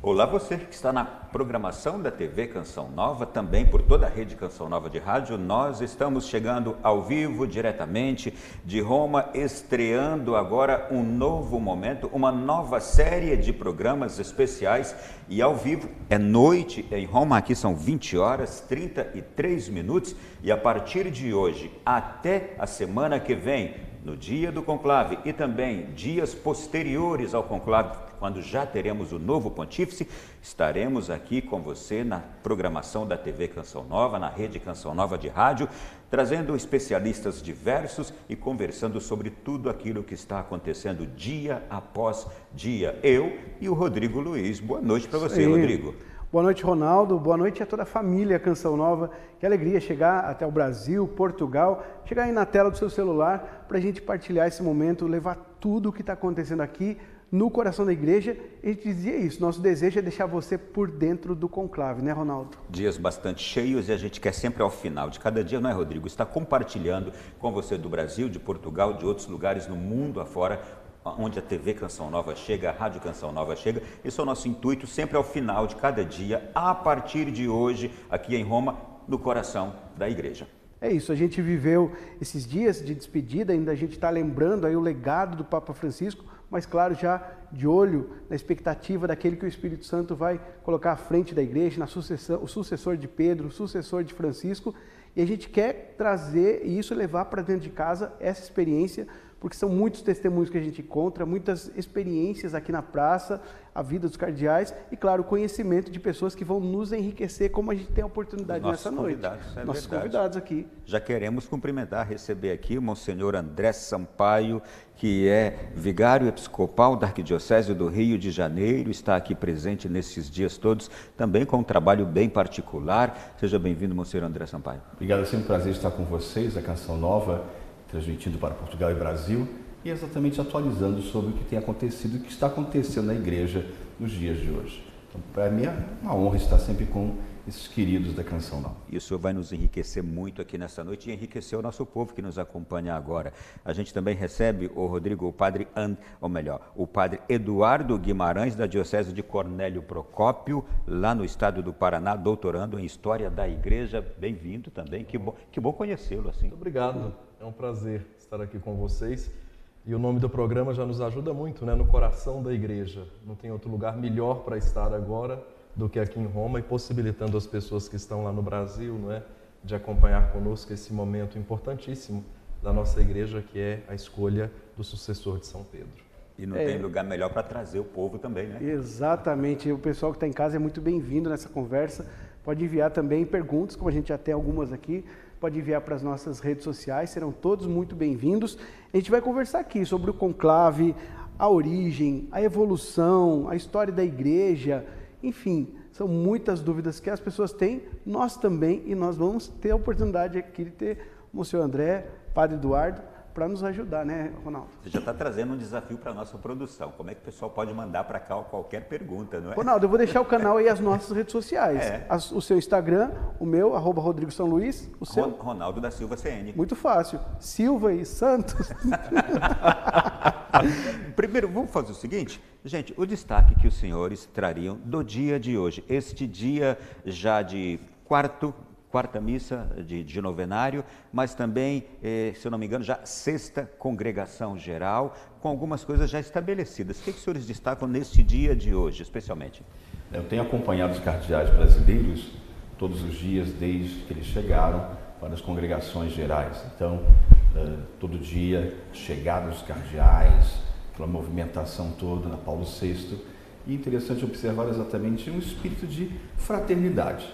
Olá, você que está na programação da TV Canção Nova, também por toda a rede Canção Nova de rádio. Nós estamos chegando ao vivo, diretamente de Roma, estreando agora um novo momento, uma nova série de programas especiais e ao vivo. É noite em Roma, aqui são 20 horas, 33 minutos e a partir de hoje até a semana que vem, no dia do conclave e também dias posteriores ao conclave, quando já teremos o novo pontífice, estaremos aqui com você na programação da TV Canção Nova, na rede Canção Nova de rádio, trazendo especialistas diversos e conversando sobre tudo aquilo que está acontecendo dia após dia. Eu e o Rodrigo Luiz. Boa noite para você, Rodrigo. Boa noite, Ronaldo. Boa noite a toda a família Canção Nova. Que alegria chegar até o Brasil, Portugal, chegar aí na tela do seu celular para a gente partilhar esse momento, levar tudo o que está acontecendo aqui no coração da igreja. A gente dizia isso, nosso desejo é deixar você por dentro do conclave, né, Ronaldo? Dias bastante cheios e a gente quer sempre ao final de cada dia, não é, Rodrigo? Estar compartilhando com você do Brasil, de Portugal, de outros lugares no mundo afora, onde a TV Canção Nova chega, a Rádio Canção Nova chega. Esse é o nosso intuito, sempre ao final de cada dia, a partir de hoje, aqui em Roma, no coração da igreja. É isso, a gente viveu esses dias de despedida, ainda a gente está lembrando aí o legado do Papa Francisco, mas claro, já de olho na expectativa daquele que o Espírito Santo vai colocar à frente da igreja, na sucessão, o sucessor de Pedro, o sucessor de Francisco, e a gente quer trazer e isso levar para dentro de casa essa experiência, porque são muitos testemunhos que a gente encontra, muitas experiências aqui na praça, a vida dos cardeais e, claro, o conhecimento de pessoas que vão nos enriquecer, como a gente tem a oportunidade nessa noite. Nossos convidados aqui. Já queremos cumprimentar, receber aqui o Monsenhor André Sampaio, que é vigário episcopal da Arquidiocese do Rio de Janeiro, está aqui presente nesses dias todos, também com um trabalho bem particular. Seja bem-vindo, Monsenhor André Sampaio. Obrigado, é sempre um prazer estar com vocês, a Canção Nova, transmitindo para Portugal e Brasil e exatamente atualizando sobre o que tem acontecido e o que está acontecendo na igreja nos dias de hoje. Então, para mim é uma honra estar sempre com esses queridos da Canção Nova. E o senhor vai nos enriquecer muito aqui nessa noite e enriquecer o nosso povo que nos acompanha agora. A gente também recebe, o Rodrigo, o padre Eduardo Guimarães, da Diocese de Cornélio Procópio, lá no estado do Paraná, doutorando em História da Igreja. Bem-vindo também, que bom conhecê-lo assim. Muito obrigado, é um prazer estar aqui com vocês. E o nome do programa já nos ajuda muito, né? No coração da igreja. Não tem outro lugar melhor para estar agora do que aqui em Roma e possibilitando as pessoas que estão lá no Brasil, não é? De acompanhar conosco esse momento importantíssimo da nossa igreja, que é a escolha do sucessor de São Pedro. E não tem lugar melhor para trazer o povo também, né? Exatamente. O pessoal que está em casa é muito bem-vindo nessa conversa. Pode enviar também perguntas, como a gente já tem algumas aqui. Pode enviar para as nossas redes sociais, serão todos muito bem-vindos. A gente vai conversar aqui sobre o conclave, a origem, a evolução, a história da igreja, enfim, são muitas dúvidas que as pessoas têm, nós também, e nós vamos ter a oportunidade aqui de ter o Monsenhor André, Padre Eduardo, para nos ajudar, né, Ronaldo? Você já está trazendo um desafio para a nossa produção. Como é que o pessoal pode mandar para cá qualquer pergunta, não é? Ronaldo, eu vou deixar o canal aí, as nossas redes sociais. O seu Instagram, o meu, @Rodrigo São Luís, o seu... Ronaldo da Silva CN. Muito fácil. Silva e Santos. Primeiro, vamos fazer o seguinte, gente, o destaque que os senhores trariam do dia de hoje. Este dia já de quarta missa de novenário, mas também, se eu não me engano, já sexta congregação geral, com algumas coisas já estabelecidas. O que os senhores destacam neste dia de hoje, especialmente? Eu tenho acompanhado os cardeais brasileiros todos os dias, desde que eles chegaram para as congregações gerais. Então, todo dia, chegada dos cardeais, aquela movimentação toda na Paulo VI. E interessante observar exatamente um espírito de fraternidade.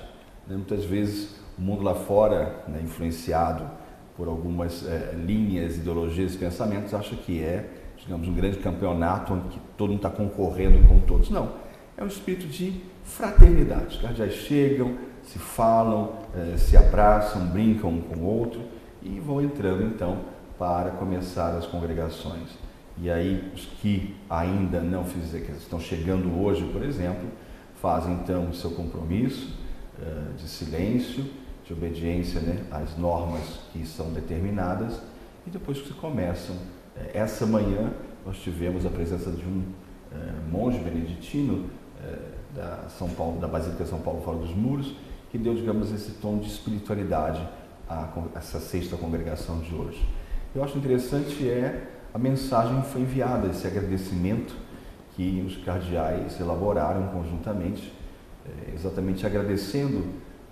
Muitas vezes o mundo lá fora, né, influenciado por algumas linhas, ideologias e pensamentos, acha que é, digamos, um grande campeonato onde todo mundo está concorrendo com todos. Não, é um espírito de fraternidade. Os cardeais chegam, se falam, se abraçam, brincam um com o outro e vão entrando então para começar as congregações. E aí os que ainda não fizeram, que estão chegando hoje, por exemplo, fazem então o seu compromisso de silêncio, de obediência, né, às normas que são determinadas, e depois que se começam. Essa manhã nós tivemos a presença de um monge beneditino da São Paulo, da Basílica São Paulo Fora dos Muros, que deu, digamos, esse tom de espiritualidade a essa sexta congregação de hoje. Eu acho interessante a mensagem que foi enviada, esse agradecimento que os cardeais elaboraram conjuntamente, exatamente agradecendo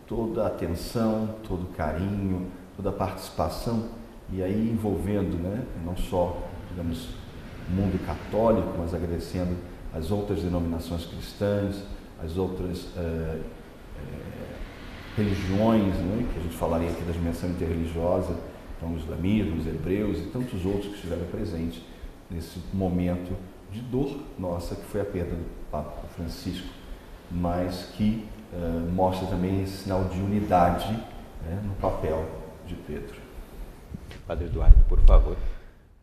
toda a atenção, todo o carinho, toda a participação, e aí envolvendo, né, não só, digamos, o mundo católico, mas agradecendo as outras denominações cristãs, as outras religiões, né, que a gente falaria aqui da dimensão interreligiosa, então o islamismo, os hebreus e tantos outros que estiveram presentes nesse momento de dor nossa, que foi a perda do Papa Francisco, mas que mostra também esse sinal de unidade, né, no papel de Pedro. Padre Eduardo, por favor.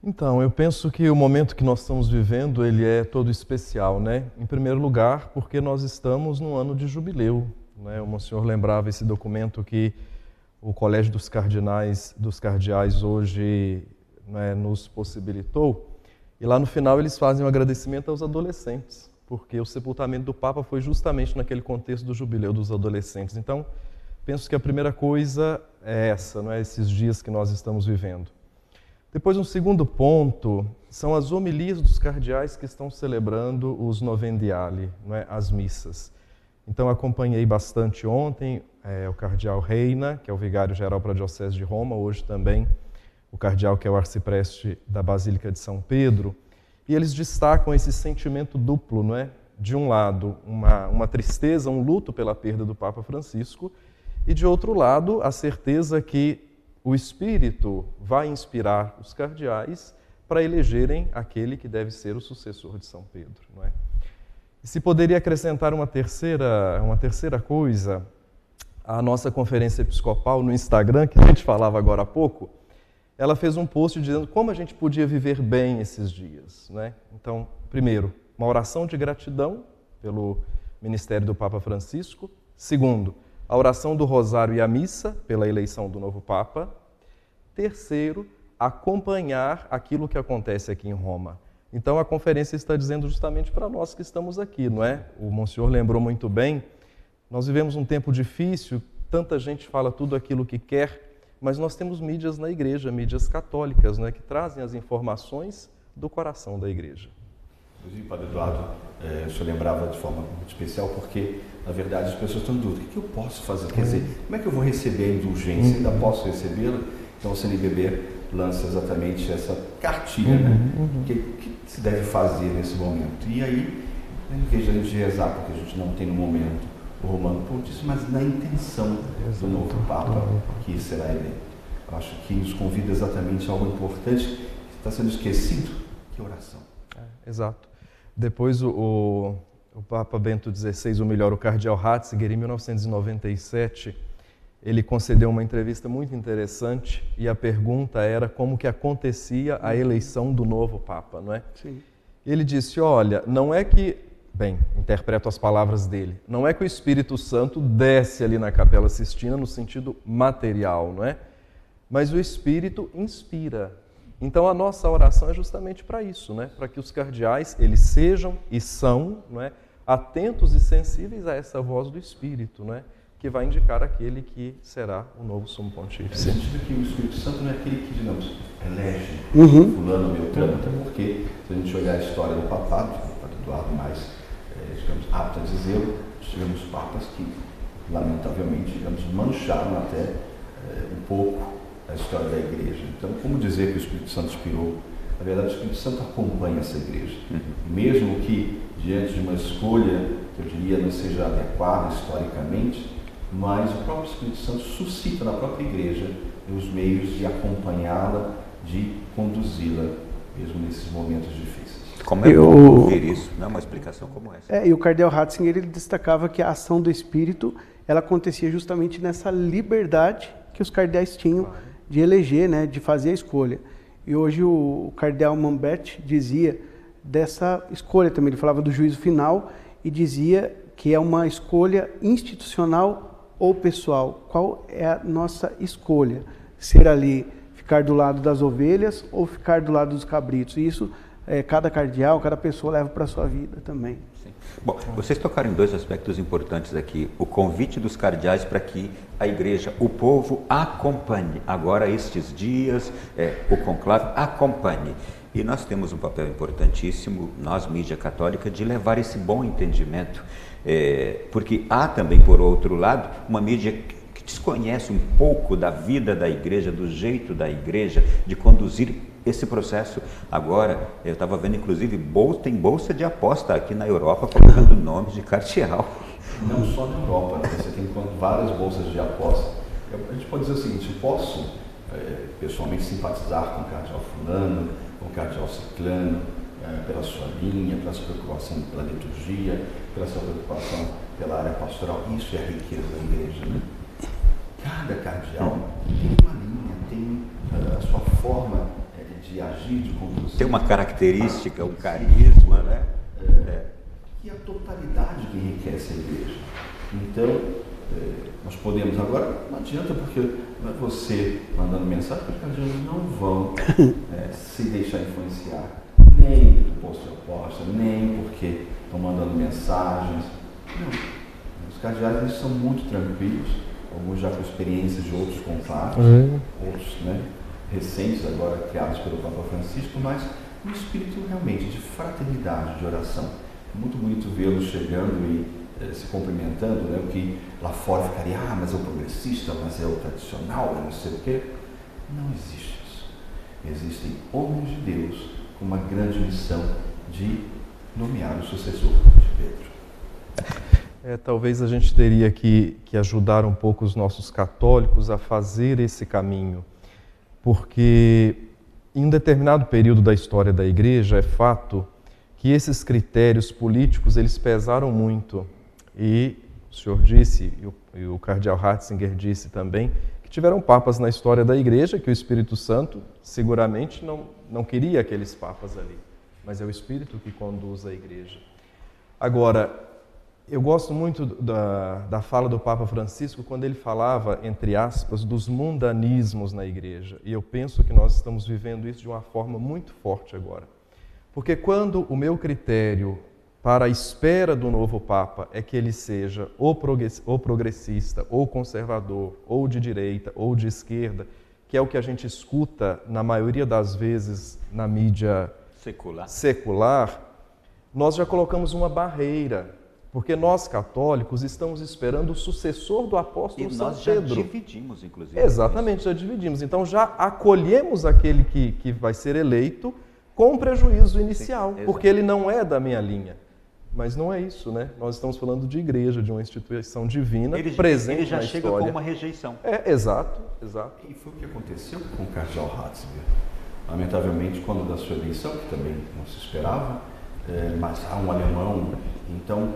Então, eu penso que o momento que nós estamos vivendo, ele é todo especial, né? Em primeiro lugar, porque nós estamos num ano de jubileu, né? O Monsenhor lembrava esse documento que o Colégio dos Cardeais hoje, né, nos possibilitou, e lá no final eles fazem um agradecimento aos adolescentes, porque o sepultamento do Papa foi justamente naquele contexto do jubileu dos adolescentes. Então, penso que a primeira coisa é essa, não é? Esses dias que nós estamos vivendo. Depois, um segundo ponto, são as homilias dos cardeais que estão celebrando os Novendiali, não é? As missas. Então, acompanhei bastante ontem o cardeal Reina, que é o vigário-geral para a Diocese de Roma, hoje também o cardeal que é o arcipreste da Basílica de São Pedro, e eles destacam esse sentimento duplo, não é? De um lado, uma tristeza, um luto pela perda do Papa Francisco, e de outro lado, a certeza que o Espírito vai inspirar os cardeais para elegerem aquele que deve ser o sucessor de São Pedro, não é? E se poderia acrescentar uma terceira coisa, a nossa conferência episcopal no Instagram, que a gente falava agora há pouco, ela fez um post dizendo como a gente podia viver bem esses dias, né? Então, primeiro, uma oração de gratidão pelo ministério do Papa Francisco. Segundo, a oração do Rosário e a missa pela eleição do novo Papa. Terceiro, acompanhar aquilo que acontece aqui em Roma. Então, a conferência está dizendo justamente para nós que estamos aqui, não é? O Monsenhor lembrou muito bem, nós vivemos um tempo difícil, tanta gente fala tudo aquilo que quer, mas nós temos mídias na igreja, mídias católicas, né, que trazem as informações do coração da igreja. Inclusive, Padre Eduardo, o senhor lembrava de forma muito especial, porque, na verdade, as pessoas estão em dúvida. O que eu posso fazer? Quer dizer, como é que eu vou receber a indulgência? Ainda posso recebê-la? Então, o CNBB lança exatamente essa cartilha, né? O que se deve fazer nesse momento? E aí, em vez de a gente rezar, porque a gente não tem no momento o Romano Pontífice, mas na intenção do novo Papa que será eleito. Eu acho que nos convida exatamente a algo importante que está sendo esquecido, que é a oração. Exato. Depois o Papa Bento XVI, ou melhor, o cardeal Ratzinger, em 1997, ele concedeu uma entrevista muito interessante e a pergunta era como que acontecia a eleição do novo Papa, não é? Sim. Ele disse, olha, não é que, bem, interpreto as palavras dele, não é que o Espírito Santo desce ali na Capela Sistina no sentido material, não é? Mas o Espírito inspira. Então a nossa oração é justamente para isso, né? Para que os cardeais, eles sejam e são, não é? Atentos e sensíveis a essa voz do Espírito, não é? Que vai indicar aquele que será o novo Sumo Pontífice. No sentido que o Espírito Santo não é aquele que, digamos, elege fulano, beltrano, até porque, se a gente olhar a história do papado, o Padre Eduardo mais, digamos, apto a dizer, tivemos papas que, lamentavelmente, digamos, mancharam até um pouco a história da igreja. Então, como dizer que o Espírito Santo inspirou? Na verdade, o Espírito Santo acompanha essa igreja. Mesmo que, diante de uma escolha, que eu diria não seja adequada historicamente, mas o próprio Espírito Santo suscita na própria igreja os meios de acompanhá-la, de conduzi-la, mesmo nesses momentos difíceis. Como é bom ouvir isso, não é uma explicação como essa. E o cardeal Ratzinger, ele destacava que a ação do Espírito, ela acontecia justamente nessa liberdade que os cardeais tinham de eleger, né, de fazer a escolha. E hoje o cardeal Mambet dizia dessa escolha também, ele falava do juízo final e dizia que é uma escolha institucional ou pessoal. Qual é a nossa escolha? Ser ali, ficar do lado das ovelhas ou ficar do lado dos cabritos? E isso, cada cardeal, cada pessoa leva para a sua vida também. Sim. Bom, vocês tocaram em dois aspectos importantes aqui. O convite dos cardeais para que a igreja, o povo, acompanhe. Agora, estes dias, o conclave acompanhe. E nós temos um papel importantíssimo, nós, mídia católica, de levar esse bom entendimento. Porque há também, por outro lado, uma mídia que desconhece um pouco da vida da igreja, do jeito da igreja, de conduzir esse processo. Agora, eu estava vendo, inclusive, tem bolsa de aposta aqui na Europa, colocando nomes de cardeal. Não só na Europa, né? Você tem várias bolsas de aposta. A gente pode dizer o seguinte: eu posso pessoalmente simpatizar com o cardeal fulano, com o cardeal ciclano, pela sua linha, pela sua preocupação pela liturgia, pela sua preocupação pela área pastoral. Isso é a riqueza da igreja, né? Cada cardeal tem uma linha, tem a sua forma de agir, de conduzir. Tem uma característica, um carisma, né? E a totalidade que enriquece a igreja. Então, nós podemos agora, não adianta porque não é você mandando mensagem, porque os cardeais não vão se deixar influenciar, nem do posto de aposta, nem porque estão mandando mensagens. Não. Os cardeais eles são muito tranquilos, alguns já com experiências de outros conclaves, outros recentes agora criados pelo Papa Francisco, mas um espírito realmente de fraternidade, de oração. É muito bonito vê-los chegando e se cumprimentando, né? O que lá fora ficaria, mas é o progressista, mas é o tradicional, não sei o quê. Não existe isso. Existem homens de Deus com uma grande missão de nomear o sucessor de Pedro. Talvez a gente teria que ajudar um pouco os nossos católicos a fazer esse caminho, porque em um determinado período da história da Igreja é fato que esses critérios políticos eles pesaram muito. E o senhor disse, e o cardeal Ratzinger disse também, que tiveram papas na história da Igreja, que o Espírito Santo seguramente não queria aqueles papas ali, mas é o Espírito que conduz a Igreja. Agora, eu gosto muito da fala do Papa Francisco quando ele falava, entre aspas, dos mundanismos na Igreja. E eu penso que nós estamos vivendo isso de uma forma muito forte agora. Porque quando o meu critério para a espera do novo Papa é que ele seja ou progressista, ou conservador, ou de direita, ou de esquerda, que é o que a gente escuta na maioria das vezes na mídia secular, nós já colocamos uma barreira, porque nós católicos estamos esperando o sucessor do apóstolo São Pedro. E nós já dividimos, inclusive. Exatamente, já dividimos. Então já acolhemos aquele que vai ser eleito com um prejuízo inicial, porque ele não é da minha linha. Mas não é isso, né? Nós estamos falando de igreja, de uma instituição divina presente na história. Ele já chega com uma rejeição. Exato. E foi o que aconteceu com o cardeal Ratzinger. Lamentavelmente, quando da sua eleição, que também não se esperava, mas há um alemão, então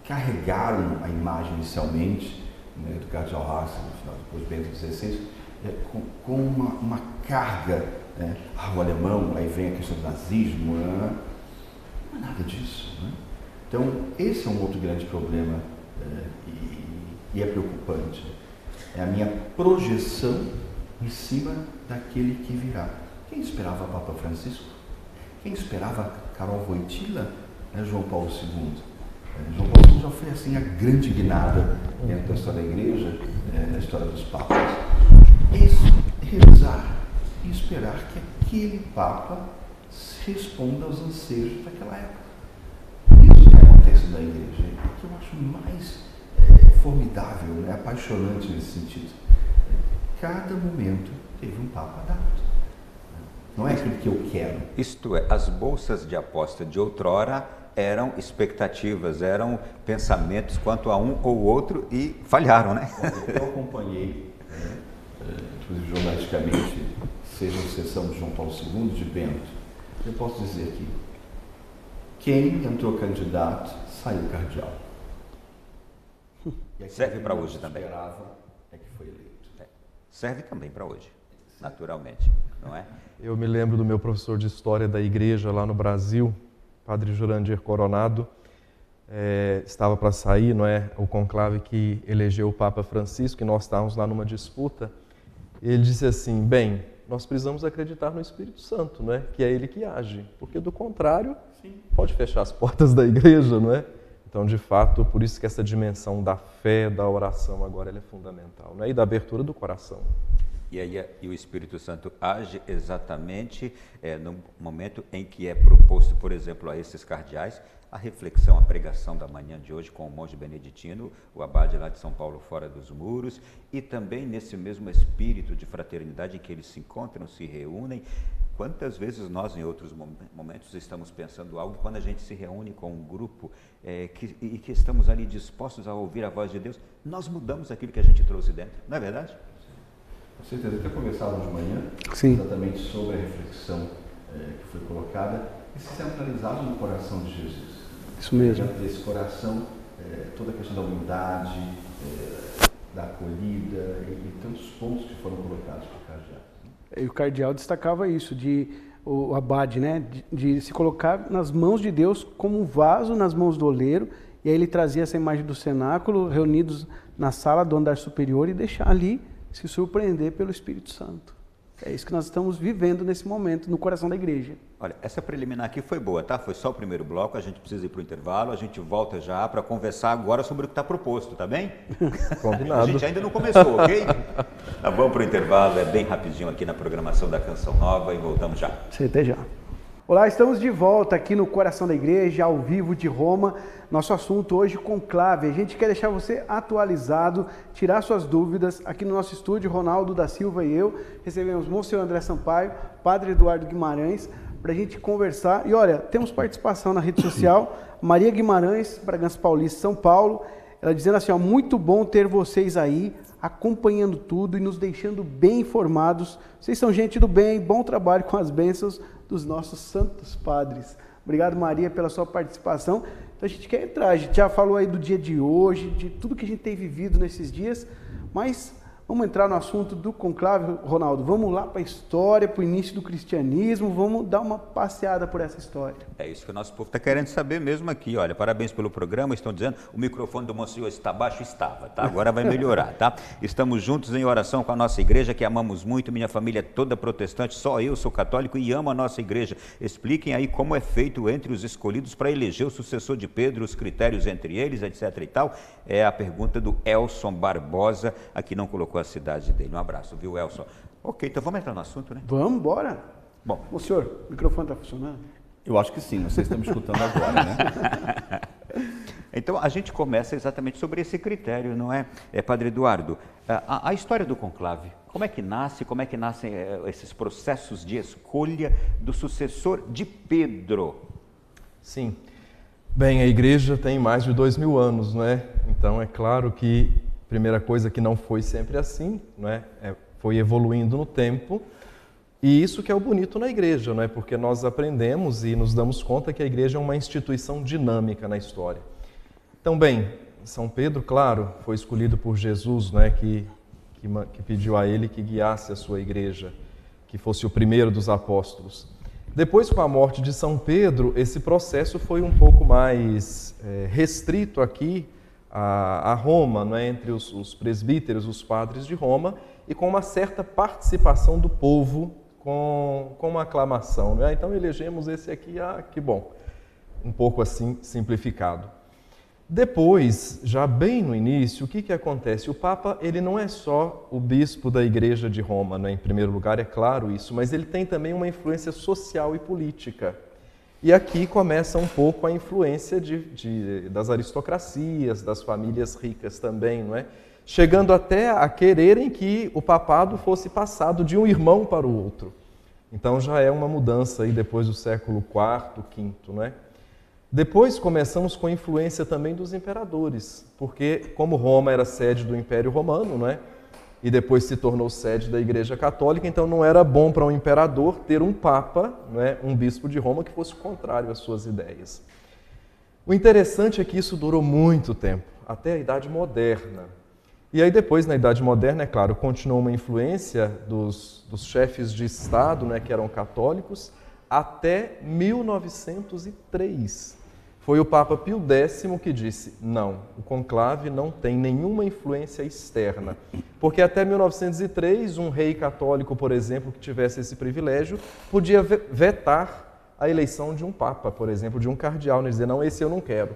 carregaram a imagem inicialmente do cardeal Ratzinger, depois Bento XVI, com uma carga, o alemão, aí vem a questão do nazismo, não é nada disso, né? Então, esse é um outro grande problema e é preocupante. É a minha projeção em cima daquele que virá. Quem esperava Papa Francisco? Quem esperava Karol Wojtyla? João Paulo II. João Paulo II já foi assim a grande guinada dentro da história da Igreja, na história dos Papas. Rezar e esperar que aquele Papa responda aos anseios daquela época. Isso que acontece na Igreja, que eu acho mais formidável, apaixonante nesse sentido. Cada momento teve um Papa dado. Não é aquilo que eu quero. Isto é, as bolsas de aposta de outrora eram expectativas, eram pensamentos quanto a um ou outro e falharam, né? Eu acompanhei, inclusive jornalisticamente, seja a sucessão de João Paulo II, de Bento. Eu posso dizer que quem entrou candidato saiu cardeal. Serve para hoje também. Esperava é que foi eleito. Serve também para hoje, naturalmente, não é? Eu me lembro do meu professor de História da Igreja lá no Brasil, Padre Jurandir Coronado, estava para sair, não é, o conclave que elegeu o Papa Francisco, e nós estávamos lá numa disputa. Ele disse assim: bem, nós precisamos acreditar no Espírito Santo, não é? Que é Ele que age, porque do contrário, pode fechar as portas da igreja, não é? Então, de fato, por isso que essa dimensão da fé, da oração agora ela é fundamental, não é? E da abertura do coração. E o Espírito Santo age exatamente no momento em que é proposto, por exemplo, a esses cardeais, a reflexão, a pregação da manhã de hoje com o monge beneditino, o abade lá de São Paulo, fora dos muros, e também nesse mesmo espírito de fraternidade em que eles se encontram, se reúnem. Quantas vezes nós, em outros momentos, estamos pensando algo, quando a gente se reúne com um grupo e que estamos ali dispostos a ouvir a voz de Deus, nós mudamos aquilo que a gente trouxe dentro, não é verdade? Com certeza, até conversávamos de manhã, Sim. exatamente sobre a reflexão que foi colocada e se centralizava no coração de Jesus. Isso mesmo. Desse coração, toda a questão da humildade, da acolhida e tantos pontos que foram colocados por cardeal. E o cardeal destacava isso, o abade, né, de se colocar nas mãos de Deus como um vaso nas mãos do oleiro, e aí ele trazia essa imagem do cenáculo, reunidos na sala do andar superior, e deixar ali se surpreender pelo Espírito Santo. É isso que nós estamos vivendo nesse momento, no coração da igreja. Olha, essa preliminar aqui foi boa, tá? Foi só o primeiro bloco, a gente precisa ir para o intervalo, a gente volta já para conversar agora sobre o que está proposto, tá bem? Combinado. A gente ainda não começou, ok? Tá bom, para o intervalo, é bem rapidinho aqui na programação da Canção Nova e voltamos já. Até já. Olá, estamos de volta aqui no Coração da Igreja, ao vivo de Roma. Nosso assunto hoje, conclave. A gente quer deixar você atualizado, tirar suas dúvidas. Aqui no nosso estúdio, Ronaldo da Silva e eu recebemos Monsenhor André Sampaio, Padre Eduardo Guimarães, para a gente conversar. E olha, temos participação na rede social, Maria Guimarães, Bragança Paulista, São Paulo. Ela dizendo assim, ó, muito bom ter vocês aí, acompanhando tudo e nos deixando bem informados. Vocês são gente do bem, bom trabalho com as bênçãos dos nossos santos padres. Obrigado, Maria, pela sua participação. Então a gente quer entrar, a gente já falou aí do dia de hoje, de tudo que a gente tem vivido nesses dias, mas vamos entrar no assunto do conclave, Ronaldo. Vamos lá para a história, para o início do cristianismo, vamos dar uma passeada por essa história. É isso que o nosso povo está querendo saber mesmo aqui. Olha, parabéns pelo programa, estão dizendo, o microfone do Monsenhor está baixo? Estava, tá? Agora vai melhorar, tá? Estamos juntos em oração com a nossa igreja, que amamos muito, minha família é toda protestante, só eu sou católico e amo a nossa igreja. Expliquem aí como é feito entre os escolhidos para eleger o sucessor de Pedro, os critérios entre eles, etc e tal. É a pergunta do Elson Barbosa, aqui não colocou a cidade dele. Um abraço, viu, Elson? Ok, então vamos entrar no assunto, né? Vamos, bora. Bom, Ô senhor, o microfone está funcionando? Eu acho que sim, vocês estão me escutando agora, né? Então, a gente começa exatamente sobre esse critério, não é, Padre Eduardo? A história do conclave, como é que nascem esses processos de escolha do sucessor de Pedro? Sim. Bem, a igreja tem mais de 2000 anos, não é? Então, é claro que, primeira coisa, que não foi sempre assim, não é? Foi evoluindo no tempo. E isso que é o bonito na igreja, não é? Porque nós aprendemos e nos damos conta que a igreja é uma instituição dinâmica na história. Então, bem, São Pedro, claro, foi escolhido por Jesus, não é? Que pediu a ele que guiasse a sua igreja, que fosse o primeiro dos apóstolos. Depois, com a morte de São Pedro, esse processo foi um pouco mais restrito aqui a Roma, não é? Entre os presbíteros, os padres de Roma, e com uma certa participação do povo, com uma aclamação. Não é? Então elegemos esse aqui, que bom. Um pouco assim simplificado. Depois, já bem no início, o que acontece? O Papa, ele não é só o bispo da Igreja de Roma, né? Em primeiro lugar, é claro isso, mas ele tem também uma influência social e política. E aqui começa um pouco a influência das aristocracias, das famílias ricas também, não é? Chegando até a quererem que o papado fosse passado de um irmão para o outro. Então já é uma mudança aí depois do século IV, V, não é? Depois começamos com a influência também dos imperadores, porque como Roma era sede do Império Romano, não é? E depois se tornou sede da Igreja Católica, então não era bom para um imperador ter um papa, não é? Um bispo de Roma que fosse contrário às suas ideias. O interessante é que isso durou muito tempo, até a Idade Moderna. E aí depois, na Idade Moderna, é claro, continuou uma influência dos chefes de Estado, né, que eram católicos, até 1903. Foi o Papa Pio X que disse, não, o conclave não tem nenhuma influência externa. Porque até 1903, um rei católico, por exemplo, que tivesse esse privilégio, podia vetar a eleição de um Papa, por exemplo, de um cardeal, né? Dizer, não, esse eu não quero.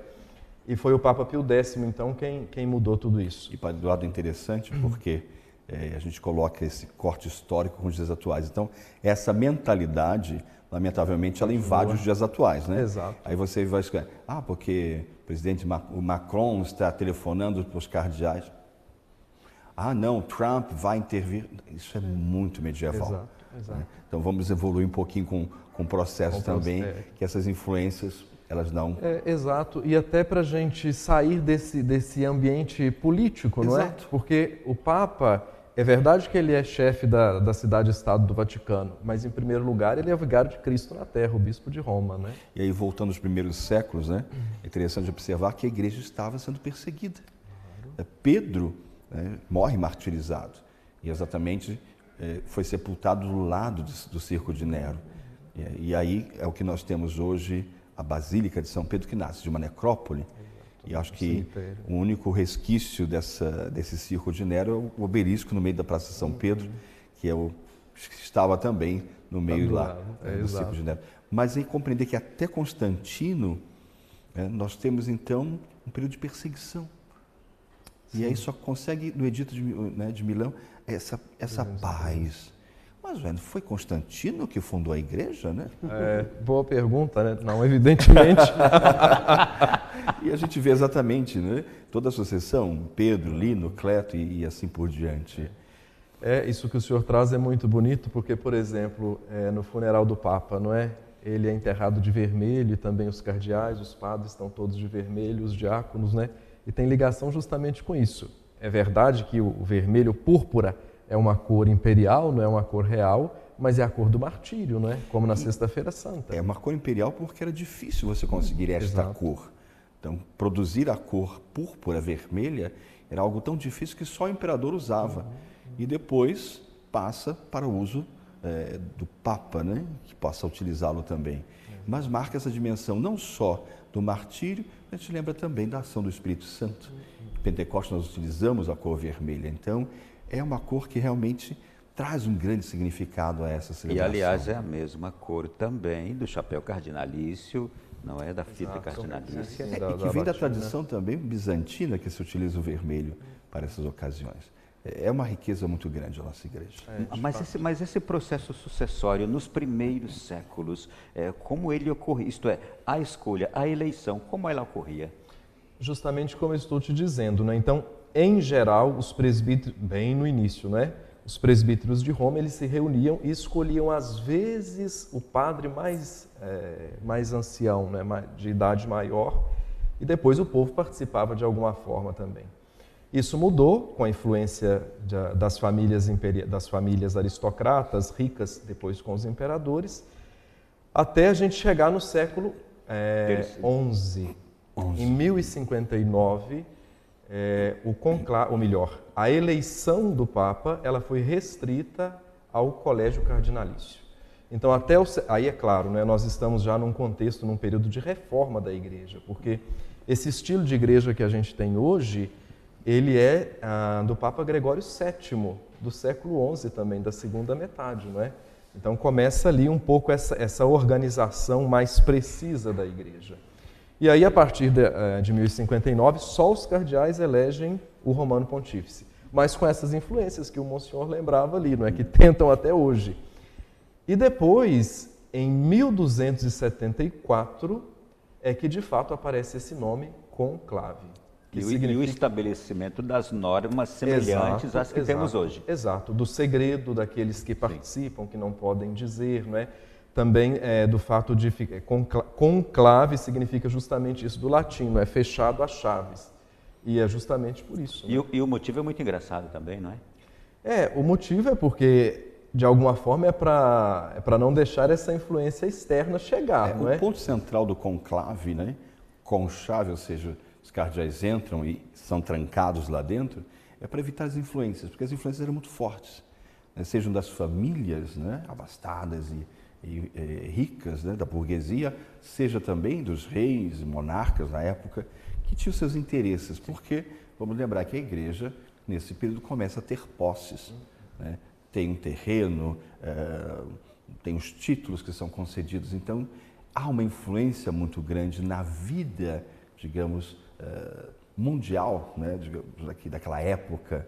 E foi o Papa Pio X, então, quem mudou tudo isso. E, Padre Eduardo, é interessante porque a gente coloca esse corte histórico com os dias atuais. Então, essa mentalidade, lamentavelmente, ela invade os dias atuais, né? Exato. Aí você vai escutar, porque o presidente Macron está telefonando para os cardeais. Não, Trump vai intervir. Isso é muito medieval. Exato. Né? Então, vamos evoluir um pouquinho com o processo também, que essas influências, elas não... Exato, e até para a gente sair desse ambiente político, não é? Porque o Papa, é verdade que ele é chefe da cidade-estado do Vaticano, mas em primeiro lugar ele é o vigário de Cristo na Terra, o bispo de Roma, né? E aí, voltando aos primeiros séculos, né, é interessante observar que a igreja estava sendo perseguida. Pedro morre martirizado e exatamente foi sepultado do lado do circo de Nero. E aí é o que nós temos hoje, a Basílica de São Pedro, que nasce de uma necrópole. E acho que o único resquício desse circo de Nero é o obelisco no meio da Praça de São Pedro, que estava também no meio lá do circo de Nero. Mas aí compreender que até Constantino, nós temos então um período de perseguição. Sim. E aí só consegue, no Edito de Milão, essa paz. Mas, foi Constantino que fundou a igreja, né? Boa pergunta, né? Não, evidentemente. E a gente vê exatamente, né? Toda a sucessão, Pedro, Lino, Cleto e assim por diante. Isso que o senhor traz é muito bonito, porque, por exemplo, no funeral do Papa, não é? Ele é enterrado de vermelho e também os cardeais, os padres estão todos de vermelho, os diáconos, né? E tem ligação justamente com isso. É verdade que o vermelho, o púrpura, é uma cor imperial, não é uma cor real, mas é a cor do martírio, não é? Como na Sexta-feira Santa. É uma cor imperial porque era difícil você conseguir esta cor. Então, produzir a cor púrpura vermelha era algo tão difícil que só o imperador usava. E depois passa para o uso do Papa, né? Que possa utilizá-lo também. Mas marca essa dimensão não só do martírio, a gente lembra também da ação do Espírito Santo. Em Pentecostes nós utilizamos a cor vermelha. Então, é uma cor que realmente traz um grande significado a essa celebração. E, aliás, é a mesma cor também do chapéu cardinalício, não é? Da fita cardinalícia. Que vem da tradição também bizantina, que se utiliza o vermelho para essas ocasiões. É uma riqueza muito grande a nossa igreja. Mas esse processo sucessório, nos primeiros séculos, como ele ocorria? Isto é, a escolha, a eleição, como ela ocorria? Justamente como eu estou te dizendo, né? Então, em geral, os presbíteros, bem no início, né? Os presbíteros de Roma, eles se reuniam e escolhiam, às vezes, o padre mais ancião, né? De idade maior, e depois o povo participava de alguma forma também. Isso mudou com a influência das famílias aristocratas, ricas, depois com os imperadores, até a gente chegar no século XI. Em 1059, a eleição do Papa ela foi restrita ao colégio cardinalício. Então, aí é claro, né, nós estamos já num contexto, num período de reforma da igreja, porque esse estilo de igreja que a gente tem hoje, ele é do Papa Gregório VII, do século XI também, da segunda metade, não é? Então começa ali um pouco essa organização mais precisa da igreja. E aí, a partir de 1059, só os cardeais elegem o Romano Pontífice, mas com essas influências que o Monsenhor lembrava ali, não é? Que tentam até hoje. E depois, em 1274, é que de fato aparece esse nome conclave. E o estabelecimento das normas semelhantes às que temos hoje. Exato, do segredo daqueles que participam, que não podem dizer, não é? Também do fato de conclave significa justamente isso do latim, não é? Fechado a chaves. E é justamente por isso. E o motivo é muito engraçado também, não é? O motivo é porque, de alguma forma, é para não deixar essa influência externa chegar, não é? O ponto central do conclave, né? Com chave, ou seja, os cardeais entram e são trancados lá dentro, é para evitar as influências, porque as influências eram muito fortes, né? Sejam das famílias, né? Abastadas ricas, né, da burguesia, seja também dos reis e monarcas na época, que tinham seus interesses, porque vamos lembrar que a igreja, nesse período, começa a ter posses, né? Tem um terreno, tem os títulos que são concedidos, então há uma influência muito grande na vida, digamos, mundial, né, digamos, daquela época.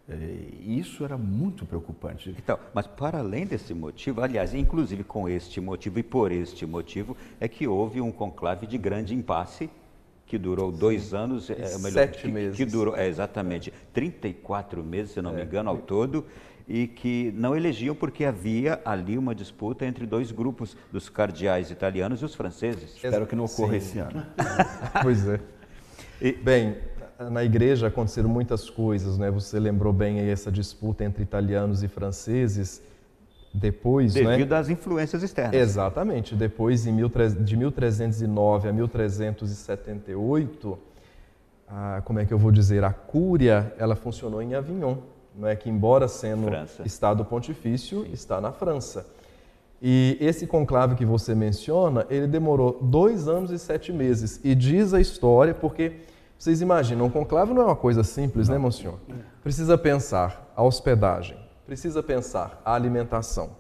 E isso era muito preocupante. Então, mas para além desse motivo, aliás, inclusive com este motivo e por este motivo, é que houve um conclave de grande impasse, que durou 2 anos, 7 meses. Que durou, exatamente, 34 meses, se não me engano, ao todo, e que não elegiam porque havia ali uma disputa entre 2 grupos, dos cardeais italianos e os franceses. Espero que não ocorra esse ano. Pois é. Bem, na igreja aconteceram muitas coisas, né? Você lembrou bem aí essa disputa entre italianos e franceses, depois, devido às influências externas. Exatamente. Depois, de 1309 a 1378, como é que eu vou dizer, a Cúria, ela funcionou em Avignon, não é, que embora sendo Estado Pontifício, está na França. E esse conclave que você menciona, ele demorou 2 anos e 7 meses. E diz a história, porque vocês imaginam, um conclave não é uma coisa simples, né, Monsenhor? Precisa pensar a hospedagem, precisa pensar a alimentação,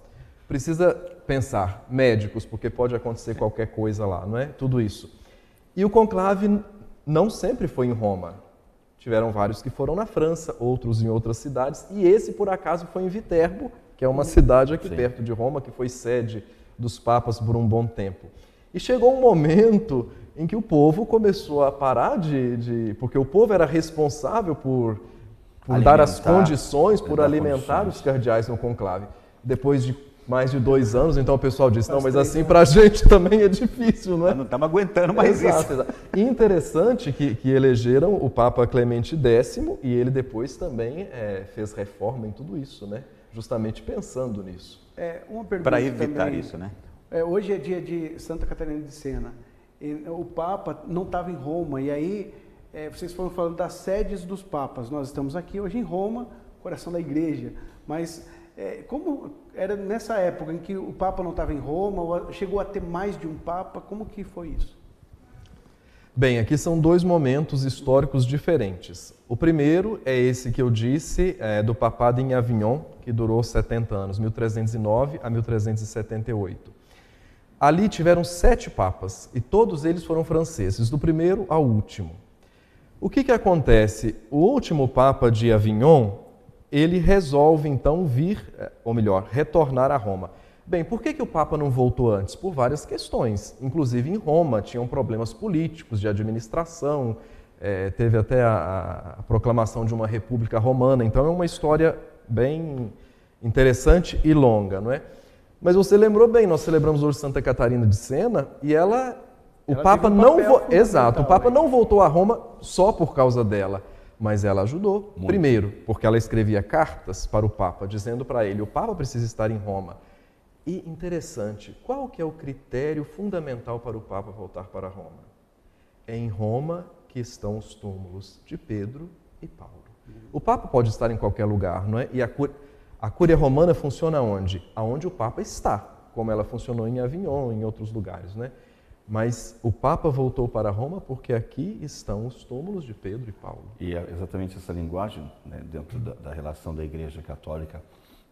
precisa pensar médicos, porque pode acontecer qualquer coisa lá, não é? Tudo isso. E o conclave não sempre foi em Roma. Tiveram vários que foram na França, outros em outras cidades, e esse, por acaso, foi em Viterbo, que é uma cidade aqui perto de Roma, que foi sede dos papas por um bom tempo. E chegou um momento em que o povo começou a parar porque o povo era responsável por dar as condições, por alimentar os cardeais no conclave. Depois de mais de 2 anos, então o pessoal disse, não, mas assim para a gente também é difícil, não é? Não estamos aguentando mais isso. Exato. E interessante que elegeram o Papa Clemente X e ele depois também fez reforma em tudo isso, né? Justamente pensando nisso. Uma pergunta para evitar também, isso, né? Hoje é dia de Santa Catarina de Sena. O Papa não estava em Roma, e aí vocês foram falando das sedes dos papas. Nós estamos aqui hoje em Roma, coração da igreja, mas como era nessa época em que o Papa não estava em Roma, chegou a ter mais de um Papa, como que foi isso? Bem, aqui são 2 momentos históricos diferentes. O primeiro é esse que eu disse, do papado em Avignon, que durou 70 anos, 1309 a 1378. Ali tiveram 7 papas, e todos eles foram franceses, do primeiro ao último. O que acontece? O último papa de Avignon, ele resolve então retornar a Roma. Bem, por que o Papa não voltou antes? Por várias questões. Inclusive em Roma tinham problemas políticos, de administração, teve até a proclamação de uma república romana, então é uma história bem interessante e longa, não é? Mas você lembrou bem, nós celebramos hoje Santa Catarina de Sena e o Papa não voltou a Roma só por causa dela. Mas ela ajudou. Muito. Primeiro, porque ela escrevia cartas para o Papa, dizendo para ele, o Papa precisa estar em Roma. E interessante, qual que é o critério fundamental para o Papa voltar para Roma? É em Roma que estão os túmulos de Pedro e Paulo. O Papa pode estar em qualquer lugar, não é? E a Cúria Romana funciona onde? Aonde o Papa está, como ela funcionou em Avignon, em outros lugares, né? Mas o Papa voltou para Roma porque aqui estão os túmulos de Pedro e Paulo. E é exatamente essa linguagem, né, dentro da relação da Igreja Católica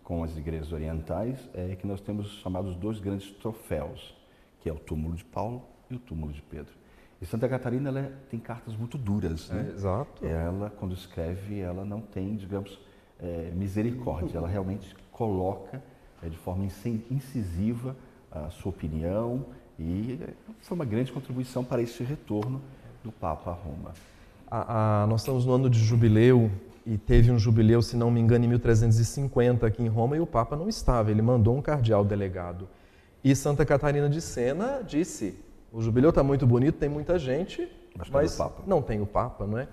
com as igrejas orientais, que nós temos chamados 2 grandes troféus, que é o túmulo de Paulo e o túmulo de Pedro. E Santa Catarina ela tem cartas muito duras, né? Exato. Ela, quando escreve, ela não tem, digamos, misericórdia. Ela realmente coloca de forma incisiva a sua opinião, e foi uma grande contribuição para esse retorno do Papa a Roma. Nós estamos no ano de jubileu, e teve um jubileu, se não me engano, em 1350 aqui em Roma, e o Papa não estava, ele mandou um cardeal delegado. E Santa Catarina de Sena disse, o jubileu está muito bonito, tem muita gente, mas não tem o Papa, não é?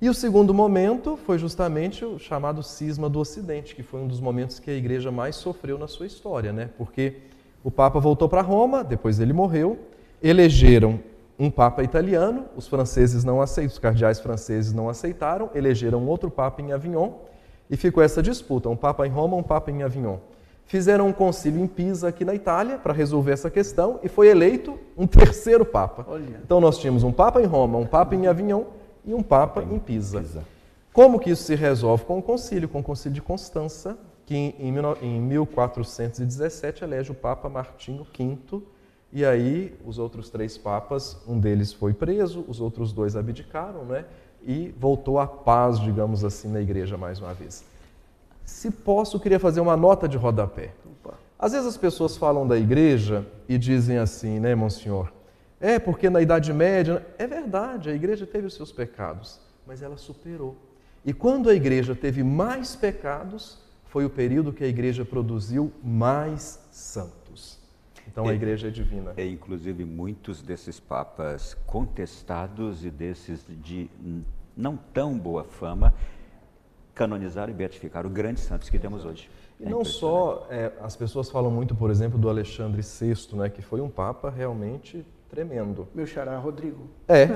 E o segundo momento foi justamente o chamado cisma do Ocidente, que foi um dos momentos que a igreja mais sofreu na sua história, né? Porque o Papa voltou para Roma, depois ele morreu, elegeram um Papa italiano, os franceses não aceitaram, os cardeais franceses não aceitaram, elegeram outro Papa em Avignon e ficou essa disputa, um Papa em Roma, um Papa em Avignon. fizeram um concílio em Pisa, aqui na Itália, para resolver essa questão, e foi eleito um terceiro Papa. Olha. Então nós tínhamos um Papa em Roma, um Papa em Avignon e um Papa em Pisa. Como que isso se resolve? Com o concílio de Constança, que em 1417 elege o Papa Martinho V, e aí os outros 3 papas, um deles foi preso, os outros 2 abdicaram, né? E voltou a paz, digamos assim, na igreja mais uma vez. Se posso, queria fazer uma nota de rodapé. Às vezes as pessoas falam da igreja e dizem assim, né, Monsenhor? Porque na Idade Média... É verdade, a igreja teve os seus pecados, mas ela superou. E quando a igreja teve mais pecados, foi o período que a igreja produziu mais santos. Então a igreja é divina. Inclusive muitos desses papas contestados e desses de não tão boa fama, canonizaram e beatificaram grandes santos que temos hoje. E não só, as pessoas falam muito, por exemplo, do Alexandre VI, né, que foi um papa realmente tremendo. Meu xará Rodrigo.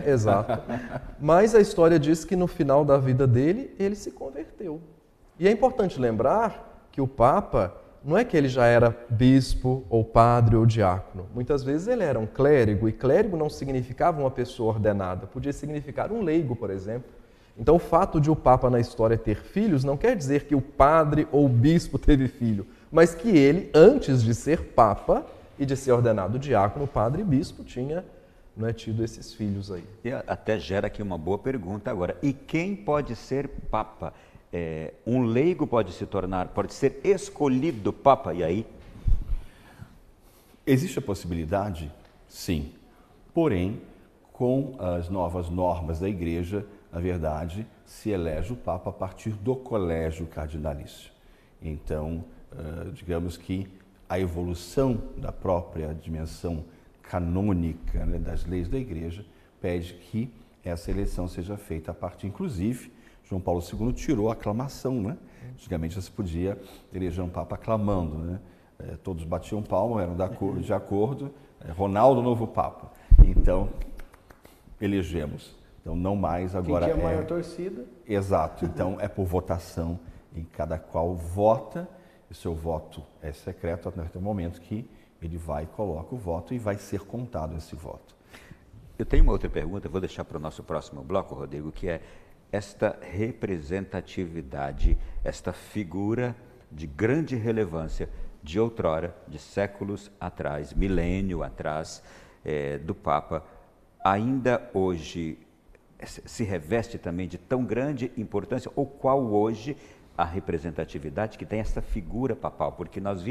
Exato. Mas a história diz que no final da vida dele, ele se converteu. E é importante lembrar que o papa, não é que ele já era bispo, ou padre, ou diácono. Muitas vezes ele era um clérigo, e clérigo não significava uma pessoa ordenada, podia significar um leigo, por exemplo. Então, o fato de o Papa na história ter filhos não quer dizer que o padre ou o bispo teve filho, mas que ele, antes de ser Papa e de ser ordenado diácono, padre e bispo, tinha tido esses filhos aí. E até gera aqui uma boa pergunta agora. E quem pode ser Papa? Um leigo pode ser escolhido Papa, e aí? Existe a possibilidade? Sim. Porém, com as novas normas da Igreja, na verdade, se elege o Papa a partir do colégio cardinalício. Então, digamos que a evolução da própria dimensão canônica, né, das leis da Igreja pede que essa eleição seja feita a partir, inclusive, João Paulo II tirou a aclamação, né? Antigamente já se podia eleger um Papa aclamando, né? Todos batiam palma, eram de acordo, Ronaldo, novo Papa. Então, elegemos. Então, não mais agora. Quem tinha maior torcida. Exato. Então, é por votação em cada qual vota. O seu voto é secreto até o momento que ele vai e coloca o voto e vai ser contado esse voto. Eu tenho uma outra pergunta, vou deixar para o nosso próximo bloco, Rodrigo, que é esta representatividade, esta figura de grande relevância de outrora, de séculos atrás, milênio atrás, do Papa, ainda hoje se reveste também de tão grande importância, ou qual hoje a representatividade que tem essa figura papal? Porque nós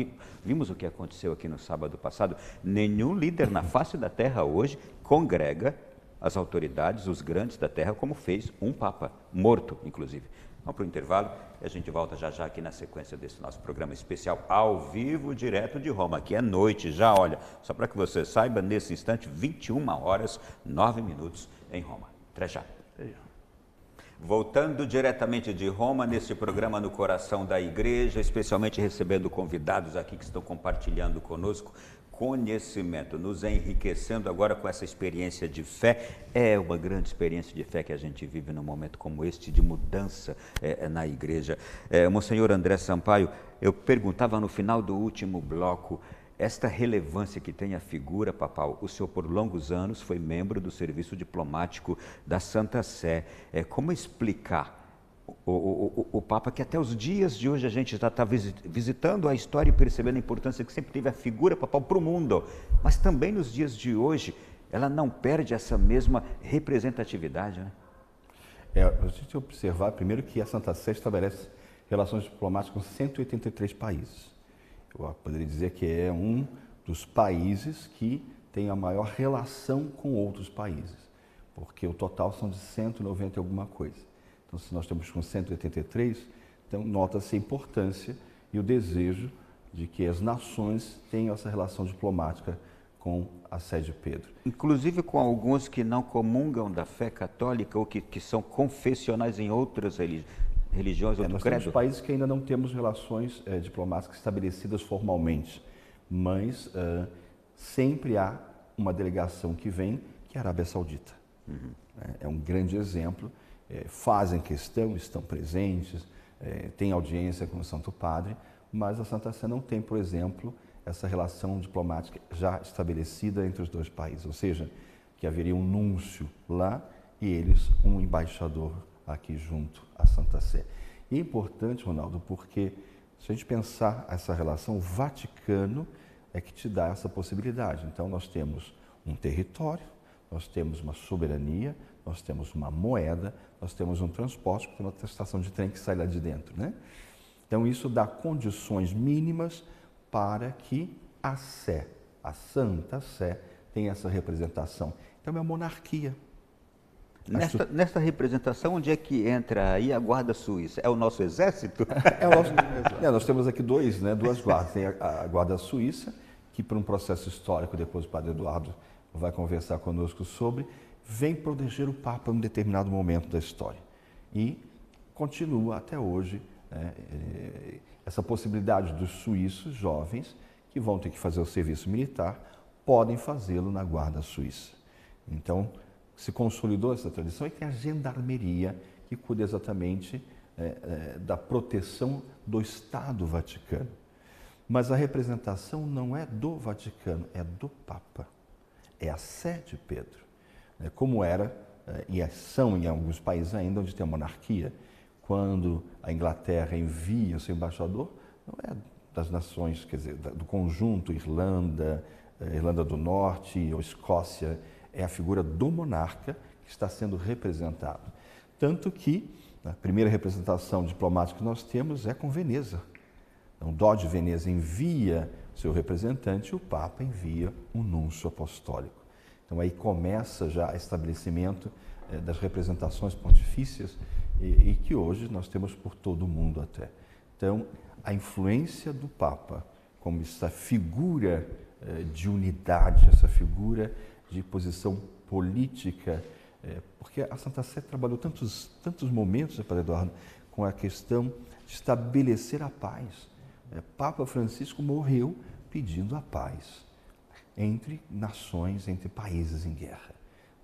vimos o que aconteceu aqui no sábado passado, nenhum líder na face da terra hoje congrega as autoridades, os grandes da terra, como fez um Papa, morto, inclusive. Vamos para o intervalo e a gente volta já aqui na sequência desse nosso programa especial, ao vivo, direto de Roma. Aqui é noite já, olha, só para que você saiba, nesse instante, 21h09 em Roma. Até já. Voltando diretamente de Roma, nesse programa No Coração da Igreja, especialmente recebendo convidados aqui que estão compartilhando conosco conhecimento, nos enriquecendo agora com essa experiência de fé. É uma grande experiência de fé que a gente vive num momento como este, de mudança na igreja. Monsenhor André Sampaio, eu perguntava no final do último bloco, esta relevância que tem a figura papal. O senhor, por longos anos, foi membro do serviço diplomático da Santa Sé. Como explicar o Papa, que até os dias de hoje a gente já está visitando a história e percebendo a importância que sempre teve a figura papal para o mundo, mas também nos dias de hoje ela não perde essa mesma representatividade, né? A gente observar primeiro que a Santa Sé estabelece relações diplomáticas com 183 países. Eu poderia dizer que é um dos países que tem a maior relação com outros países, porque o total são de 190 e alguma coisa. Então, se nós estamos com 183, então nota-se a importância e o desejo de que as nações tenham essa relação diplomática com a Sé de Pedro. Inclusive com alguns que não comungam da fé católica ou que são confessionais em outras religiões, outro nós credo. temos países que ainda não temos relações diplomáticas estabelecidas formalmente, mas sempre há uma delegação que vem, que é a Arábia Saudita. Uhum. É um grande exemplo. Fazem questão, estão presentes, têm audiência com o Santo Padre, mas a Santa Sé não tem, por exemplo, essa relação diplomática já estabelecida entre os dois países, ou seja, que haveria um núncio lá e eles um embaixador aqui junto à Santa Sé. E é importante, Ronaldo, porque se a gente pensar essa relação, o Vaticano é que te dá essa possibilidade. Então nós temos um território, nós temos uma soberania, nós temos uma moeda, nós temos um transporte, tem uma estação de trem que sai lá de dentro, né? Então isso dá condições mínimas para que a Sé, a Santa Sé, tenha essa representação. Então é uma monarquia. Nesta representação, onde é que entra aí a Guarda Suíça? É o nosso exército? Nós temos aqui duas guardas. Tem a Guarda Suíça, que por um processo histórico, depois o Padre Eduardo vai conversar conosco sobre, vem proteger o Papa em um determinado momento da história. E continua até hoje essa possibilidade dos suíços jovens, que vão ter que fazer o serviço militar, podem fazê-lo na Guarda Suíça. Então, se consolidou essa tradição e tem a gendarmeria, que cuida exatamente da proteção do Estado Vaticano. Mas a representação não é do Vaticano, é do Papa. É a Sé de Pedro. Como era, e são em alguns países ainda onde tem a monarquia, quando a Inglaterra envia o seu embaixador, não é das nações, quer dizer, do conjunto Irlanda, Irlanda do Norte ou Escócia, é a figura do monarca que está sendo representado. Tanto que a primeira representação diplomática que nós temos é com Veneza. Então, o Dó de Veneza envia seu representante e o Papa envia um núncio apostólico. Então, aí começa já o estabelecimento das representações pontifícias e que hoje nós temos por todo o mundo até. Então, a influência do Papa como essa figura de unidade, essa figura de posição política, porque a Santa Sé trabalhou tantos momentos, Padre Eduardo, com a questão de estabelecer a paz. Papa Francisco morreu pedindo a paz entre nações, entre países em guerra.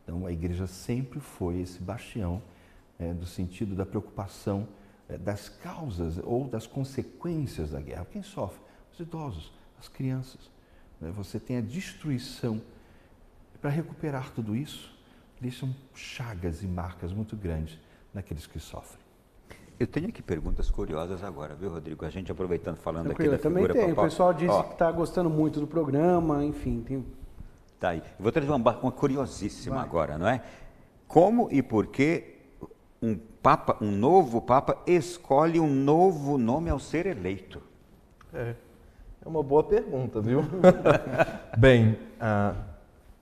Então a Igreja sempre foi esse bastião do sentido da preocupação das causas ou das consequências da guerra. Quem sofre? Os idosos, as crianças. Você tem a destruição. Para recuperar tudo isso, deixam chagas e marcas muito grandes naqueles que sofrem. Eu tenho aqui perguntas curiosas agora, viu, Rodrigo? A gente aproveitando, falando aqui da também figura tem. papal. O pessoal disse que está gostando muito do programa, enfim. Tem... Tá aí. Eu vou trazer uma curiosíssima agora, não é? Como e por que um novo Papa escolhe um novo nome ao ser eleito? É uma boa pergunta, viu? Bem,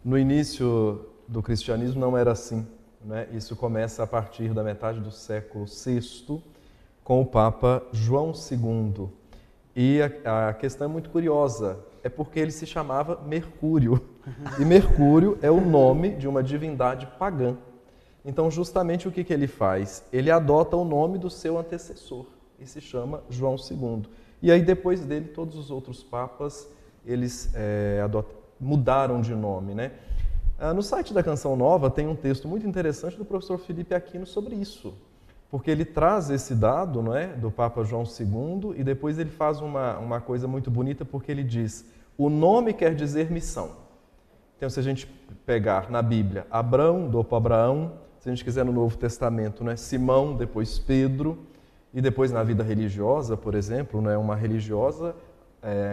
no início do cristianismo não era assim, né? Isso começa a partir da metade do século VI, com o Papa João II. E a questão é muito curiosa, é porque ele se chamava Mercúrio. E Mercúrio é o nome de uma divindade pagã. Então, justamente o que ele faz? Ele adota o nome do seu antecessor e se chama João II. E aí, depois dele, todos os outros papas, eles mudaram de nome, né? No site da Canção Nova tem um texto muito interessante do professor Felipe Aquino sobre isso, porque ele traz esse dado, não é, do Papa João II e depois ele faz uma coisa muito bonita, porque ele diz, o nome quer dizer missão. Então, se a gente pegar na Bíblia, Abrão, dopo Abraão, se a gente quiser no Novo Testamento, né, Simão, depois Pedro, e depois na vida religiosa, por exemplo, né, uma religiosa,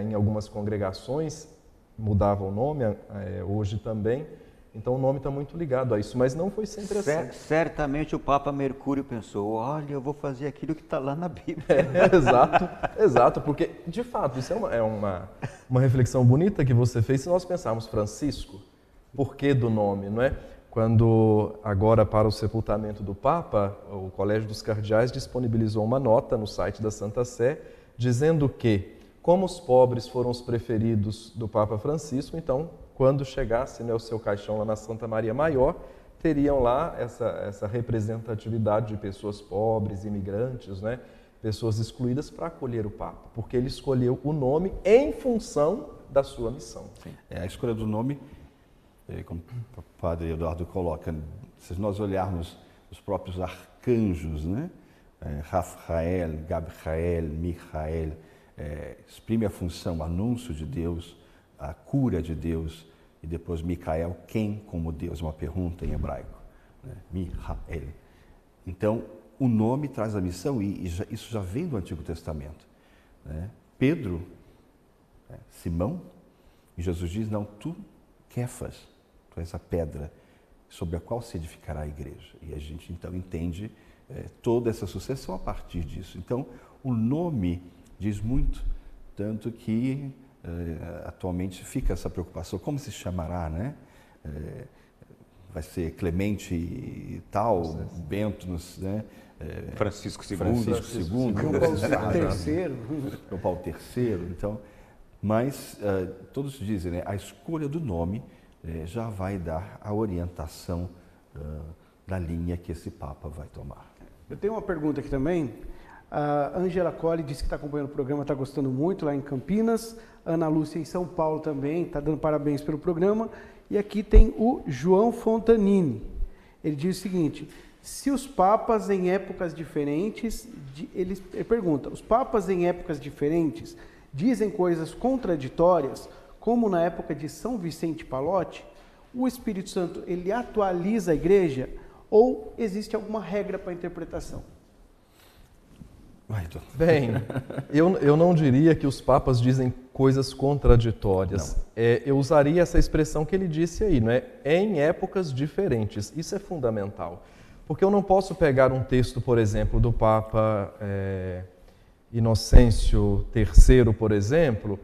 em algumas congregações, mudava o nome, hoje também. Então o nome está muito ligado a isso, mas não foi sempre assim. Certamente o Papa Mercúrio pensou, olha, eu vou fazer aquilo que está lá na Bíblia. Exato, porque de fato isso é uma reflexão bonita que você fez. Se nós pensarmos Francisco, por que do nome, não é? Quando agora para o sepultamento do Papa, o Colégio dos Cardeais disponibilizou uma nota no site da Santa Sé, dizendo que, como os pobres foram os preferidos do Papa Francisco, então quando chegasse, né, o seu caixão lá na Santa Maria Maior, teriam lá essa representatividade de pessoas pobres, imigrantes, né, pessoas excluídas para acolher o Papa, porque ele escolheu o nome em função da sua missão. Sim. A escolha do nome, como o Padre Eduardo coloca, se nós olharmos os próprios arcanjos, né, Rafael, Gabriel, Michael, exprime a função, o anúncio de Deus, a cura de Deus, e depois Micael, quem como Deus? Uma pergunta em hebraico, né? Mihael. Então, o nome traz a missão, e isso já vem do Antigo Testamento, né? Pedro, Simão, e Jesus diz, não, tu, Quefas, tu és a pedra sobre a qual se edificará a igreja. E a gente então entende toda essa sucessão a partir disso. Então, o nome diz muito, tanto que atualmente fica essa preocupação, como se chamará, né? Vai ser Clemente e tal, Bento, né? Francisco II. João Paulo III, então, mas todos dizem, né? A escolha do nome já vai dar a orientação da linha que esse Papa vai tomar. Eu tenho uma pergunta aqui também. A Ângela Colli disse que está acompanhando o programa, está gostando muito lá em Campinas. Ana Lúcia em São Paulo também, está dando parabéns pelo programa. E aqui tem o João Fontanini. Ele diz o seguinte, se os papas em épocas diferentes, ele pergunta, os papas em épocas diferentes dizem coisas contraditórias, como na época de São Vicente Pallotti, o Espírito Santo ele atualiza a igreja ou existe alguma regra para a interpretação? Bem, eu não diria que os papas dizem coisas contraditórias. Eu usaria essa expressão que ele disse aí, não é? Em épocas diferentes. Isso é fundamental. Porque eu não posso pegar um texto, por exemplo, do Papa Inocêncio III, por exemplo,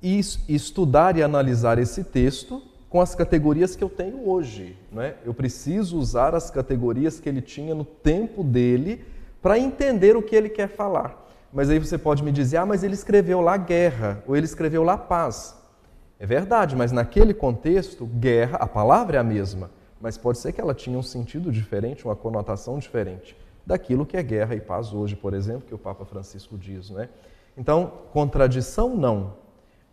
e estudar e analisar esse texto com as categorias que eu tenho hoje, não é? Eu preciso usar as categorias que ele tinha no tempo dele para entender o que ele quer falar. Mas aí você pode me dizer, mas ele escreveu lá guerra, ou ele escreveu lá paz. É verdade, mas naquele contexto, guerra, a palavra é a mesma, mas pode ser que ela tinha um sentido diferente, uma conotação diferente daquilo que é guerra e paz hoje, por exemplo, que o Papa Francisco diz, não é? Então, contradição não,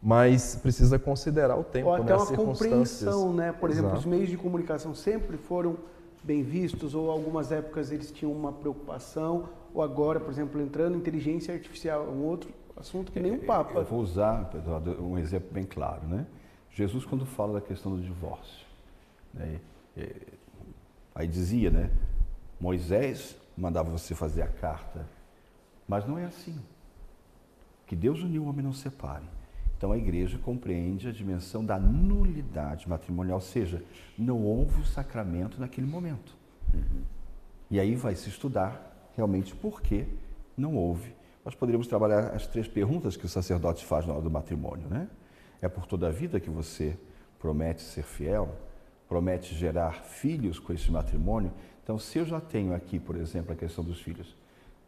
mas precisa considerar o tempo, ou até as uma compreensão, né? Por exemplo, Exato. Os meios de comunicação sempre foram bem vistos, ou algumas épocas eles tinham uma preocupação, ou agora, por exemplo, entrando inteligência artificial, um outro assunto que nem o Papa. Eu vou usar, Pedro, um exemplo bem claro, né? Jesus, quando fala da questão do divórcio, né? Aí dizia, né? Moisés mandava você fazer a carta, mas não é assim. Que Deus uniu o homem não separe. Então a igreja compreende a dimensão da nulidade matrimonial, ou seja, não houve o sacramento naquele momento. E aí vai se estudar realmente por que não houve. Nós poderíamos trabalhar as 3 perguntas que o sacerdote faz na hora do matrimônio, né? É por toda a vida que você promete ser fiel, promete gerar filhos com esse matrimônio. Então, se eu já tenho aqui, por exemplo, a questão dos filhos,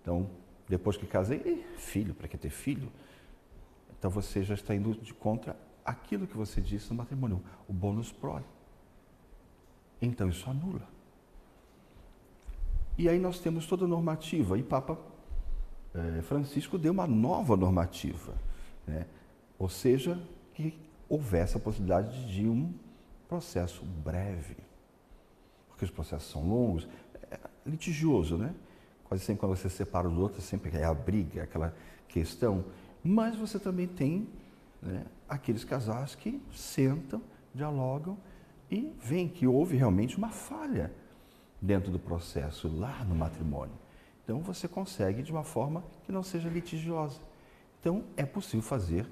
então, depois que casei, filho, para que ter filho? Então você já está indo de contra aquilo que você disse no matrimônio, o bônus prole. Então isso anula. E aí nós temos toda a normativa, e Papa Francisco deu uma nova normativa, né? Ou seja, que houvesse a possibilidade de um processo breve, porque os processos são longos, é litigioso, né? Quase sempre quando você separa do outro, sempre é a briga, aquela questão. Mas você também tem, né, aqueles casais que sentam, dialogam e veem que houve realmente uma falha dentro do processo, lá no matrimônio. Então você consegue de uma forma que não seja litigiosa. Então é possível fazer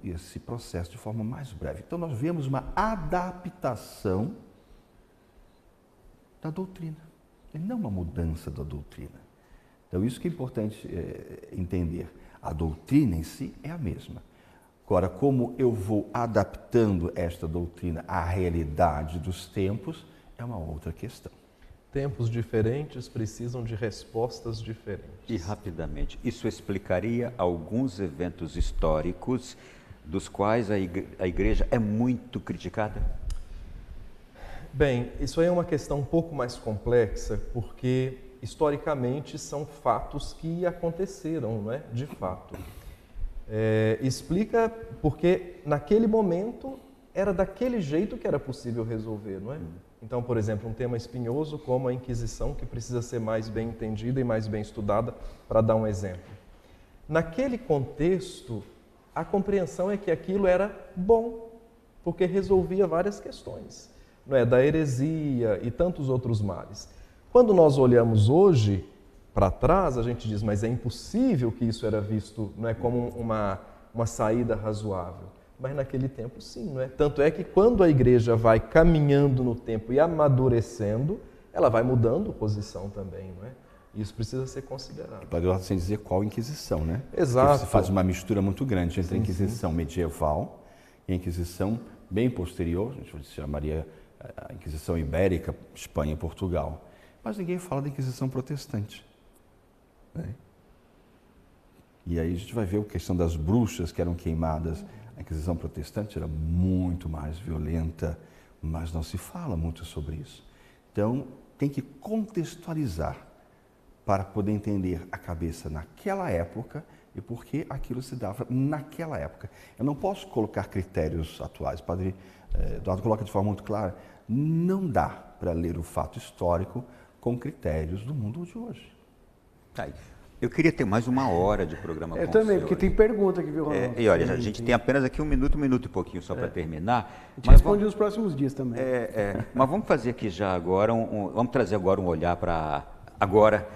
esse processo de forma mais breve. Então nós vemos uma adaptação da doutrina, e não uma mudança da doutrina. Então isso que é importante entender. A doutrina em si é a mesma. Agora, como eu vou adaptando esta doutrina à realidade dos tempos, é uma outra questão. Tempos diferentes precisam de respostas diferentes. E rapidamente, isso explicaria alguns eventos históricos dos quais a igreja é muito criticada? Bem, isso aí é uma questão um pouco mais complexa, porque historicamente são fatos que aconteceram, não é? De fato. Explica porque naquele momento era daquele jeito que era possível resolver, não é? Então, por exemplo, um tema espinhoso como a Inquisição, que precisa ser mais bem entendida e mais bem estudada, para dar um exemplo. Naquele contexto, a compreensão é que aquilo era bom, porque resolvia várias questões, não é? Da heresia e tantos outros males. Quando nós olhamos hoje para trás, a gente diz, mas é impossível que isso era visto, não é, como uma saída razoável. Mas naquele tempo sim, não é? Tanto é que quando a igreja vai caminhando no tempo e amadurecendo, ela vai mudando posição também, não é? Isso precisa ser considerado. Para sem dizer qual Inquisição, né? Exato. Porque se faz uma mistura muito grande entre a Inquisição medieval e a Inquisição bem posterior, a gente chamaria a Inquisição Ibérica, Espanha e Portugal. Mas ninguém fala da Inquisição protestante. Né? E aí a gente vai ver a questão das bruxas que eram queimadas. A Inquisição protestante era muito mais violenta, mas não se fala muito sobre isso. Então, tem que contextualizar para poder entender a cabeça naquela época e por que aquilo se dava naquela época. Eu não posso colocar critérios atuais. O padre Eduardo coloca de forma muito clara, não dá para ler o fato histórico com critérios do mundo de hoje. Aí. Eu queria ter mais 1 hora de programa com Eu também, você porque hoje. tem pergunta aqui, viu, Ronaldo? E olha, a gente tem apenas aqui 1 minuto e pouquinho só para terminar. A gente responde nos próximos dias também. Mas vamos fazer aqui já agora, vamos trazer agora um olhar para agora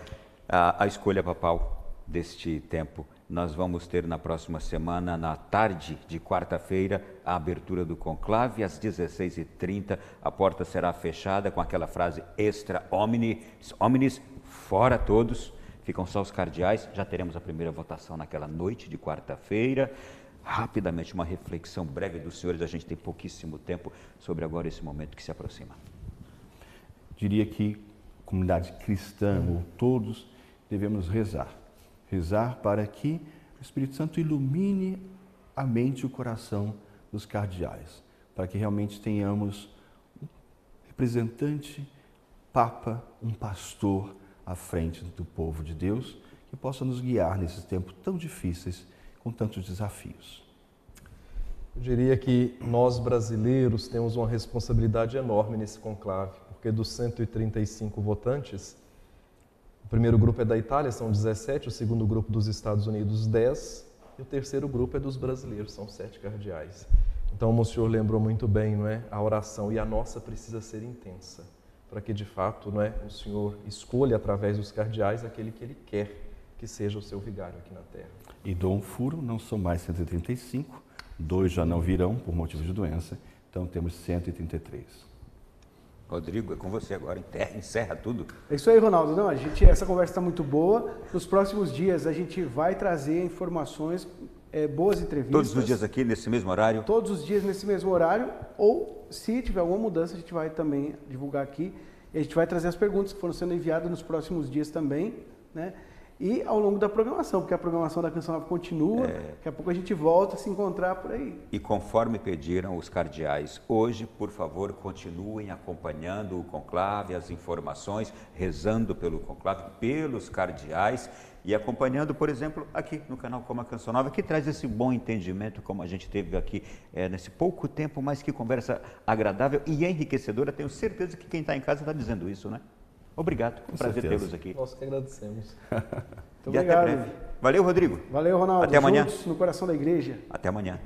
a escolha papal deste tempo. Nós vamos ter na próxima semana, na tarde de quarta-feira, a abertura do conclave, às 16h30, a porta será fechada com aquela frase extra omnes, fora todos. Ficam só os cardeais, já teremos a primeira votação naquela noite de quarta-feira. Rapidamente, uma reflexão breve dos senhores, a gente tem pouquíssimo tempo sobre agora esse momento que se aproxima. Diria que a comunidade cristã, ou todos, devemos rezar. Rezar para que o Espírito Santo ilumine a mente e o coração dos cardeais, para que realmente tenhamos um representante, papa, um pastor, à frente do povo de Deus, que possa nos guiar nesses tempos tão difíceis, com tantos desafios. Eu diria que nós brasileiros temos uma responsabilidade enorme nesse conclave, porque dos 135 votantes, o primeiro grupo é da Itália, são 17, o segundo grupo dos Estados Unidos, 10, e o terceiro grupo é dos brasileiros, são 7 cardeais. Então, o Monsenhor lembrou muito bem, não é? A oração, e a nossa precisa ser intensa, para que de fato, não é, o Senhor escolha através dos cardeais aquele que Ele quer que seja o seu vigário aqui na terra. E dou um furo, não são mais 135, 2 já não virão por motivo de doença, então temos 133. Rodrigo, é com você agora, encerra tudo. É isso aí, Ronaldo. Não, essa conversa está muito boa. Nos próximos dias a gente vai trazer informações, boas entrevistas. Todos os dias aqui, nesse mesmo horário? Todos os dias nesse mesmo horário, ou se tiver alguma mudança, a gente vai também divulgar aqui. E a gente vai trazer as perguntas que foram sendo enviadas nos próximos dias também, né? E ao longo da programação, porque a programação da Canção Nova continua, daqui a pouco a gente volta a se encontrar por aí. E conforme pediram os cardeais, hoje, por favor, continuem acompanhando o conclave, as informações, rezando pelo conclave, pelos cardeais e acompanhando, por exemplo, aqui no canal Como a Canção Nova, que traz esse bom entendimento, como a gente teve aqui nesse pouco tempo, mas que conversa agradável e enriquecedora. Tenho certeza que quem está em casa está dizendo isso, né? Obrigado, foi um prazer tê-los aqui. Nós que agradecemos. Muito e obrigado. até breve. Valeu, Rodrigo. Valeu, Ronaldo. Até amanhã. Juntos no coração da igreja. Até amanhã.